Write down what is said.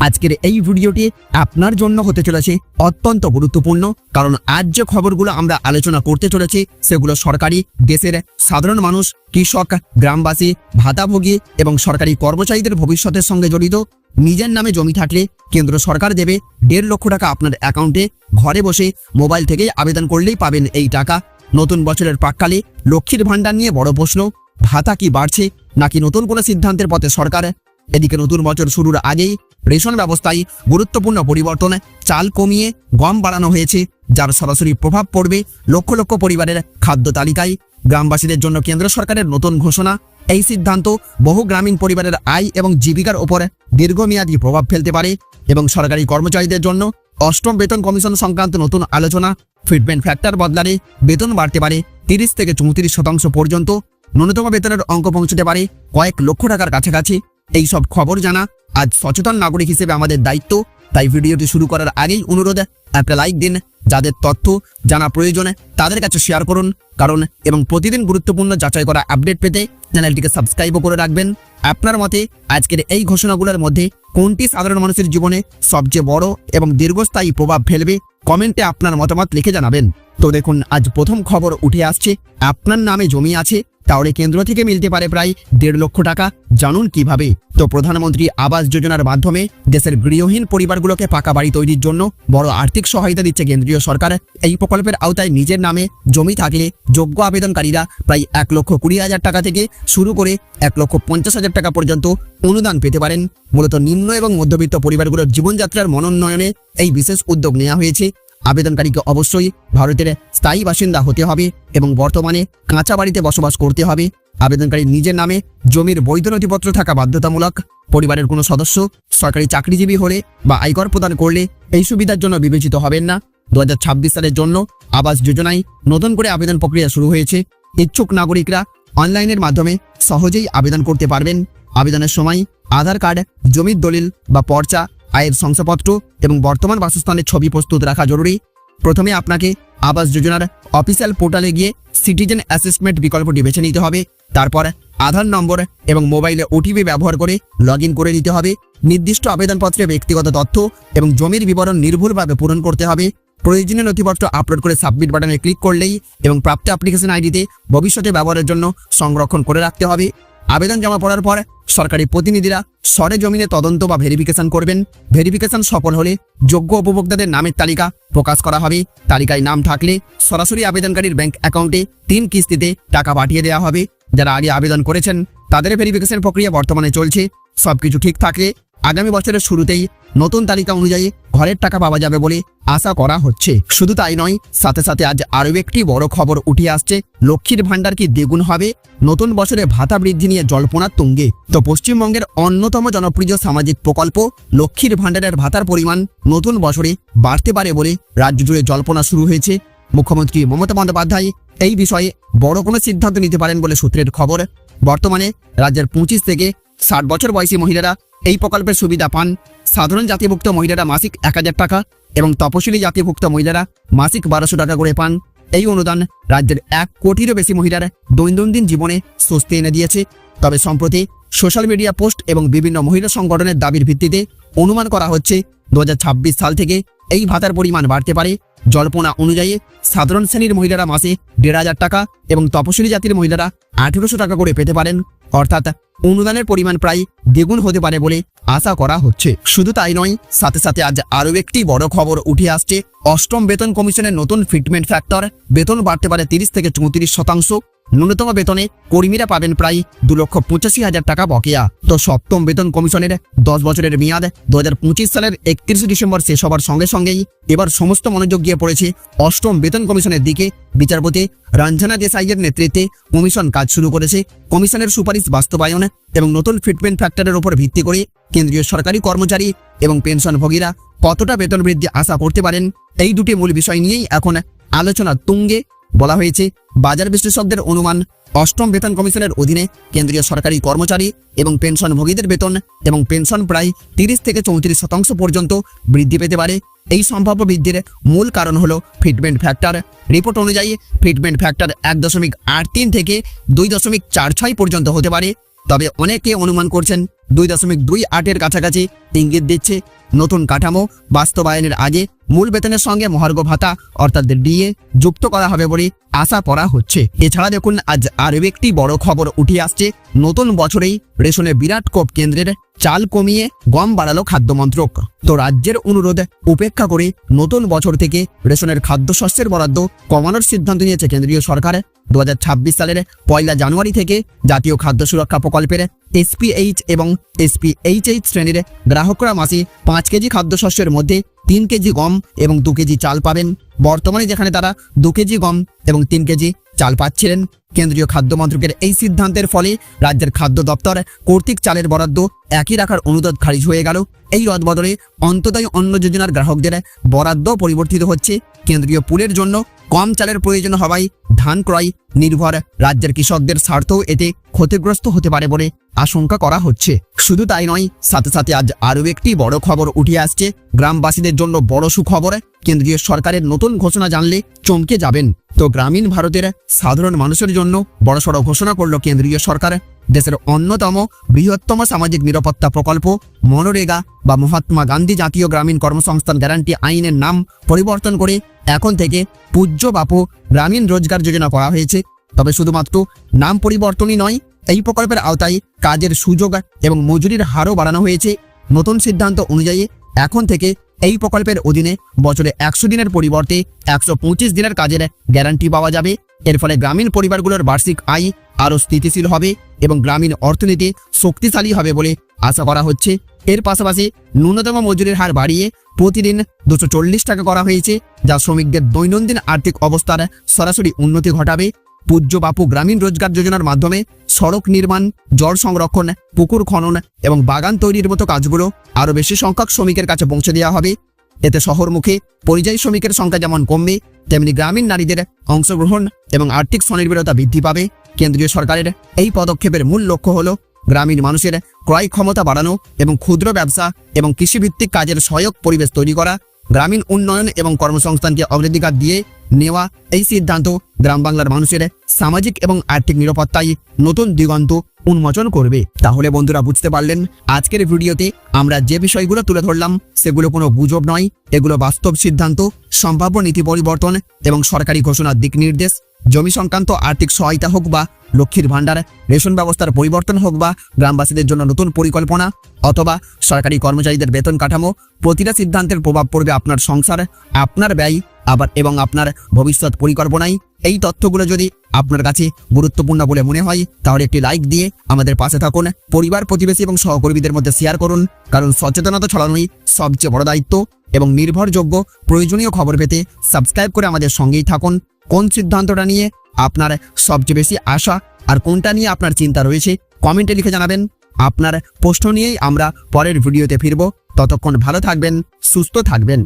আজকের এই ভিডিওটি আপনার জন্য হতে চলেছে অত্যন্ত গুরুত্বপূর্ণ, কারণ আজ যে খবরগুলো আমরা আলোচনা করতে চলেছি সেগুলো সরকারি, দেশের সাধারণ মানুষ, কৃষক, গ্রামবাসী, ভাতাভোগী এবং সরকারি কর্মচারীদের ভবিষ্যতের সঙ্গে জড়িত। নিজের নামে জমি থাকলে কেন্দ্র সরকার দেবে 1.5 লক্ষ টাকা আপনার অ্যাকাউন্টে। ঘরে বসে মোবাইল থেকেই আবেদন করলেই পাবেন এই টাকা। নতুন বছরের প্রাক্কালে লক্ষ্মীর ভাণ্ডার নিয়ে বড় প্রশ্ন, ভাতা কি বাড়ছে নাকি নতুন কোনো সিদ্ধান্তের পথে সরকার? এদিকে নতুন বছর শুরুর আগেই রেশন ব্যবস্থায় গুরুত্বপূর্ণ পরিবর্তন, চাল কমিয়ে গম বাড়ানো হয়েছে, যার সরাসরি প্রভাব পড়বে লক্ষ লক্ষ পরিবারের খাদ্য তালিকায়। গ্রামবাসীদের জন্য কেন্দ্র সরকারের নতুন ঘোষণা। এই সিদ্ধান্ত বহু গ্রামীণ পরিবারের আয় এবং জীবিকার উপর দীর্ঘমেয়াদী প্রভাব ফেলতে পারে। এবং সরকারি কর্মচারীদের জন্য অষ্টম বেতন কমিশন সংক্রান্ত নতুন আলোচনা। ফিটমেন্ট ফ্যাক্টর বদলালে বেতন বাড়তে পারে 30 থেকে 34% পর্যন্ত। ন্যূনতম বেতনের অঙ্ক পৌঁছতে পারে কয়েক লক্ষ টাকার কাছাকাছি। এই সব খবর জানা আজ সচেতন নাগরিক হিসেবে আমাদের দায়িত্ব। তাই ভিডিওটি শুরু করার আগেই অনুরোধ, একটা লাইক দিন। যাদের তথ্য জানা প্রয়োজন তাদের কাছে শেয়ার করুন, কারণ এবং প্রতিদিন গুরুত্বপূর্ণ যাচাই করা আপডেট পেতে চ্যানেলটিকে সাবস্ক্রাইবও করে রাখবেন। আপনার মতে আজকের এই ঘোষণাগুলোর মধ্যে কোনটি সাধারণ মানুষের জীবনে সবচেয়ে বড় এবং দীর্ঘস্থায়ী প্রভাব ফেলবে? কমেন্টে আপনার মতামত লিখে জানাবেন। তো দেখুন, আজ প্রথম খবর উঠে আসছে, আপনার নামে জমি আছে তাহলে কেন্দ্র থেকে মিলতে পারে প্রায় 1.5 লক্ষ টাকা। জানুন কিভাবে। তো প্রধানমন্ত্রী আবাস যোজনার মাধ্যমে দেশের গৃহহীন পরিবারগুলোকে পাকা বাড়ি তৈরির জন্য বড় আর্থিক সহায়তা দিচ্ছে কেন্দ্রীয় সরকার। এই প্রকল্পের আওতায় নিজের নামে জমি থাকলে যোগ্য আবেদনকারীরা প্রায় 1,20,000 টাকা থেকে শুরু করে 1,50,000 টাকা পর্যন্ত অনুদান পেতে পারেন। মূলত নিম্ন এবং মধ্যবিত্ত পরিবারগুলোর জীবনযাত্রার মনোন্নয়নে এই বিশেষ উদ্যোগ নেওয়া হয়েছে। আবেদনকারীকে অবশ্যই ভারতের স্থায়ী বাসিন্দা হতে হবে এবং বর্তমানে কাঁচা বাড়িতে বসবাস করতে হবে। আবেদনকারী নিজের নামে জমির বৈধ নথিপত্র থাকা বাধ্যতামূলক। পরিবারের কোনো সদস্য সরকারি চাকরিজীবী হলে বা আয়কর প্রদান করলে এই সুবিধার জন্য বিবেচিত হবেন না। 2026 সালের জন্য আবাস যোজনায় নতুন করে আবেদন প্রক্রিয়া শুরু হয়েছে। ইচ্ছুক নাগরিকরা অনলাইনের মাধ্যমে সহজেই আবেদন করতে পারবেন। আবেদনের সময় আধার কার্ড, জমির দলিল বা পর্চা, আয়ের শংসাপত্র এবং বর্তমান বাসস্থানের ছবি প্রস্তুত রাখা জরুরি। প্রথমে আপনাকে আবাস যোজনার অফিসিয়াল পোর্টালে গিয়ে সিটিজেন অ্যাসেসমেন্ট বিকল্পটি বেছে নিতে হবে। তারপর আধার নম্বর এবং মোবাইলে ওটিপি ব্যবহার করে লগইন করে নিতে হবে। নির্দিষ্ট আবেদনপত্রে ব্যক্তিগত তথ্য এবং জমির বিবরণ নির্ভুলভাবে পূরণ করতে হবে। প্রয়োজনীয় নথিপত্র আপলোড করে সাবমিট বাটনে ক্লিক করলেই এবং প্রাপ্ত অ্যাপ্লিকেশন আইডিতে ভবিষ্যতে ব্যবহারের জন্য সংরক্ষণ করে রাখতে হবে। আবেদন জমা পড়ার পর সরকারি প্রতিনিধিরা সরেজমিনে তদন্ত বা ভেরিফিকেশন করবেন। ভেরিফিকেশন সফল হলে যোগ্য উপভোক্তাদের নামের তালিকা প্রকাশ করা হবে। তালিকায় নাম থাকলে সরাসরি আবেদনকারীর ব্যাংক অ্যাকাউন্টে 3 কিস্তিতে টাকা পাঠিয়ে দেওয়া হবে। যারা আগে আবেদন করেছেন তাদের ভেরিফিকেশন প্রক্রিয়া বর্তমানে চলছে। সবকিছু ঠিক থাকলে আগামী বছরের শুরুতেই নতুন তালিকা অনুযায়ী ঘরের টাকা পাওয়া যাবে বলে আশা করা হচ্ছে। শুধু তাই নয়, সাথে সাথে আজ আরও একটি বড় খবর উঠে আসছে, লক্ষ্মীর ভাণ্ডার কি দ্বিগুণ হবে? নতুন বছরে ভাতা বৃদ্ধি নিয়ে জল্পনা তুঙ্গে। তো পশ্চিমবঙ্গের অন্যতম জনপ্রিয় সামাজিক প্রকল্প লক্ষ্মীর ভাণ্ডারের ভাতার পরিমাণ নতুন বছরে বাড়তে পারে বলে রাজ্য জুড়ে জল্পনা শুরু হয়েছে। মুখ্যমন্ত্রী মমতা বন্দ্যোপাধ্যায় এই বিষয়ে বড় কোনো সিদ্ধান্ত নিতে পারেন বলে সূত্রের খবর। বর্তমানে রাজ্যের 25 থেকে 60 বছর বয়সী মহিলারা এই প্রকল্পের সুবিধা পান। সাধারণ জাতিভুক্ত মহিলারা মাসিক 1000 টাকা এবং তপশিলি জাতিভুক্ত মহিলারা মাসিক 1200 টাকা করে পান। এই অনুদান রাজ্যের 1 কোটিরও বেশি মহিলার দৈনন্দিন জীবনে স্বস্তি এনে দিয়েছে। তবে সম্প্রতি সোশ্যাল মিডিয়া পোস্ট এবং বিভিন্ন মহিলা সংগঠনের দাবির ভিত্তিতে অনুমান করা হচ্ছে 2026 সাল থেকে এই ভাতার পরিমাণ বাড়তে পারে। জল্পনা অনুযায়ী সাধারণ শ্রেণীর মহিলারা মাসে 1,500 টাকা এবং তপশিলি জাতির মহিলারা 1800 টাকা করে পেতে পারেন। অর্থাৎ অনুদানের পরিমাণ প্রায় দ্বিগুণ হতে পারে বলে আশা করা হচ্ছে। শুধু তাই নয়, সাথে সাথে আজ আরও একটি বড় খবর উঠে আসছে, অষ্টম বেতন কমিশনের নতুন ফিটমেন্ট ফ্যাক্টর। বেতন বাড়তে পারে 30 থেকে 34%। ন্যূনতম বেতনে কর্মীরা পাবেন প্রায় 2,85,000 টাকা বকেয়া। তো সপ্তম বেতন কমিশনের 10 বছরের মেয়াদ 2025 সালের 31 ডিসেম্বর শেষ হবার সঙ্গে সঙ্গেই এবার সমস্ত মনোযোগ গিয়ে পড়েছে অষ্টম বেতন কমিশনের দিকে। বিচারপতি রঞ্জনা দেসাইয়ের নেতৃত্বে কমিশন কাজ শুরু করেছে। কমিশনের সুপারিশ বাস্তবায়ন এবং নতুন ফিটমেন্ট ফ্যাক্টরের উপর ভিত্তি করে কেন্দ্রীয় সরকারি কর্মচারী এবং পেনশনভোগীরা কতটা বেতন বৃদ্ধি আশা করতে পারেন, এই দুটি মূল বিষয় নিয়েই এখন আলোচনা তুঙ্গে। বলা হয়েছে, বাজার বিশ্লেষকদের অনুমান অষ্টম বেতন কমিশনের অধীনে কেন্দ্রীয় সরকারি কর্মচারী এবং পেনশনভোগীদের বেতন এবং পেনশন প্রায় 30 থেকে 34% পর্যন্ত বৃদ্ধি পেতে পারে। এই সম্ভাব্য বৃদ্ধির মূল কারণ হলো ফিটমেন্ট ফ্যাক্টর। রিপোর্ট অনুযায়ী ফিটমেন্ট ফ্যাক্টর 1.83 থেকে 2.46 পর্যন্ত হতে পারে। তবে অনেকে অনুমান করছেন 2.28-এর কাছাকাছি ইঙ্গিত দিচ্ছে নতুন কাঠামো বাস্তবায়নের আগে মূল বেতনের সঙ্গে মহার্ঘ ভাতা অর্থাৎ ডিএ যুক্ত করা হবে বলে আশা করা হচ্ছে। এছাড়া দেখুন আজ আরও একটি বড় খবর উঠে আসছে। নতুন বছরেই রেশনে বিরাট কোপ কেন্দ্রের, চাল কমিয়ে গম বাড়ালো খাদ্য মন্ত্রক। তো রাজ্যের অনুরোধ উপেক্ষা করে নতুন বছর থেকে রেশনের খাদ্যশস্যের বরাদ্দ কমানোর সিদ্ধান্ত নিয়েছে কেন্দ্রীয় সরকার। 2026 সালের 1 জানুয়ারি থেকে জাতীয় খাদ্য সুরক্ষা প্রকল্পের SPH এবং SPHH শ্রেণীর গ্রাহকরা মাসে 5 কেজি খাদ্যশস্যের মধ্যে 3 কেজি গম এবং 2 কেজি চাল পাবেন। বর্তমানে যেখানে তারা 2 কেজি গম এবং 3 কেজি চাল পাচ্ছিলেন, কেন্দ্রীয় খাদ্য মন্ত্রকের এই সিদ্ধান্তের ফলে রাজ্যের খাদ্য দপ্তর কর্তৃক চালের বরাদ্দ একই রাখার অনুরোধ খারিজ হয়ে গেল। এই রদবদলে অন্তোদয় অন্ন যোজনার গ্রাহকদের বরাদ্দ পরিবর্তিত হচ্ছে। কেন্দ্রীয় পুলের জন্য কম চালের প্রয়োজন হওয়ায় ধান ক্রয় নির্ভর রাজ্যের কৃষকদের স্বার্থও এতে ক্ষতিগ্রস্ত হতে পারে বলে আশঙ্কা করা হচ্ছে। শুধু তাই নয়, সাথে সাথে আজ আরও একটি বড় খবর উঠে আসছে। গ্রামবাসীদের জন্য বড় সুখবর। কেন্দ্রীয় সরকারের নতুন ঘোষণা জানলে চমকে যাবেন। তো গ্রামীণ ভারতের সাধারণ মানুষের জন্য বড়সড় ঘোষণা করল কেন্দ্রীয় সরকার। দেশের অন্যতম বৃহত্তম সামাজিক নিরাপত্তা প্রকল্প মনরেগা বা মহাত্মা গান্ধী জাতীয় গ্রামীণ কর্মসংস্থান গ্যারান্টি আইনের নাম পরিবর্তন করে এখন থেকে পূজ্য বাপু গ্রামীণ রোজগার যোজনা করা হয়েছে। তবে শুধুমাত্র নাম পরিবর্তনই নয়, এই প্রকল্পের আওতায় কাজের সুযোগ এবং মজুরির হারও বাড়ানো হয়েছে। নতুন সিদ্ধান্ত অনুযায়ী এখন থেকে এই প্রকল্পের অধীনে বছরে 100 দিনের পরিবর্তে 125 দিনের কাজের গ্যারান্টি পাওয়া যাবে। এর ফলে গ্রামীণ পরিবারগুলোর বার্ষিক আয় আরও স্থিতিশীল হবে এবং গ্রামীণ অর্থনীতি শক্তিশালী হবে বলে আশা করা হচ্ছে। এর পাশাপাশি ন্যূনতম মজুরির হার বাড়িয়ে প্রতিদিন 240 টাকা করা হয়েছে, যা শ্রমিকদের দৈনন্দিন আর্থিক অবস্থার সরাসরি উন্নতি ঘটাবে। পূজ্য বাপু গ্রামীণ রোজগার যোজনার মাধ্যমে সড়ক নির্মাণ, জল সংরক্ষণ, পুকুর খনন এবং বাগান তৈরির মতো কাজগুলো আরও বেশি সংখ্যক শ্রমিকের কাছে পৌঁছে দেওয়া হবে। এতে শহরমুখী পরিযায়ী শ্রমিকের সংখ্যা যেমন কমবে, তেমনি গ্রামীণ নারীদের অংশগ্রহণ এবং আর্থিক স্বনির্ভরতা বৃদ্ধি পাবে। কেন্দ্রীয় সরকারের এই পদক্ষেপের মূল লক্ষ্য হল গ্রামীণ মানুষের ক্রয় ক্ষমতা বাড়ানো এবং ক্ষুদ্র ব্যবসা এবং কৃষিভিত্তিক কাজের সহায়ক পরিবেশ তৈরি করা। গ্রামীণ উন্নয়ন এবং কর্মসংস্থানকে অগ্রাধিকার দিয়ে নেওয়া এই সিদ্ধান্ত গ্রাম বাংলার মানুষের সামাজিক এবং আর্থিক নিরাপত্তায় নতুন দিগন্ত উন্মোচন করবে। তাহলে বন্ধুরা বুঝতে পারলেন, আজকের ভিডিওতে আমরা যে বিষয়গুলো তুলে ধরলাম সেগুলো কোনো গুজব নয়, এগুলো বাস্তব সিদ্ধান্ত, সম্ভাব্য নীতি পরিবর্তন এবং সরকারি ঘোষণার দিক নির্দেশ। জমি সংক্রান্ত আর্থিক সহায়তা হোক বা লক্ষ্মীর ভাণ্ডার, রেশন ব্যবস্থার পরিবর্তন হোক বা গ্রামবাসীদের জন্য নতুন পরিকল্পনা অথবা সরকারি কর্মচারীদের বেতন কাঠামো, প্রতিটা সিদ্ধান্তের প্রভাব পড়বে আপনার সংসার, আপনার ব্যয় এবং আপনার ভবিষ্যৎ পরিকল্পনায়। এই তথ্যগুলো যদি আপনার কাছে গুরুত্বপূর্ণ বলে মনে হয় তাহলে একটি লাইক দিয়ে আমাদের পাশে থাকুন। পরিবার, প্রতিবেশী এবং সহকর্মীদের মধ্যে শেয়ার করুন, কারণ সচেতনতা ছড়ানোই সবচেয়ে বড় দায়িত্ব। এবং নির্ভরযোগ্য প্রয়োজনীয় খবর পেতে সাবস্ক্রাইব করে আমাদের সঙ্গেই থাকুন। কোন সিদ্ধান্তটা নিয়ে আপনার সবচেয়ে বেশি আশা আর কোনটা নিয়ে আপনার চিন্তা রয়েছে কমেন্টে লিখে জানাবেন। আপনার প্রশ্ন নিয়েই আমরা পরের ভিডিওতে ফিরব। ততক্ষণ ভালো থাকবেন, সুস্থ থাকবেন।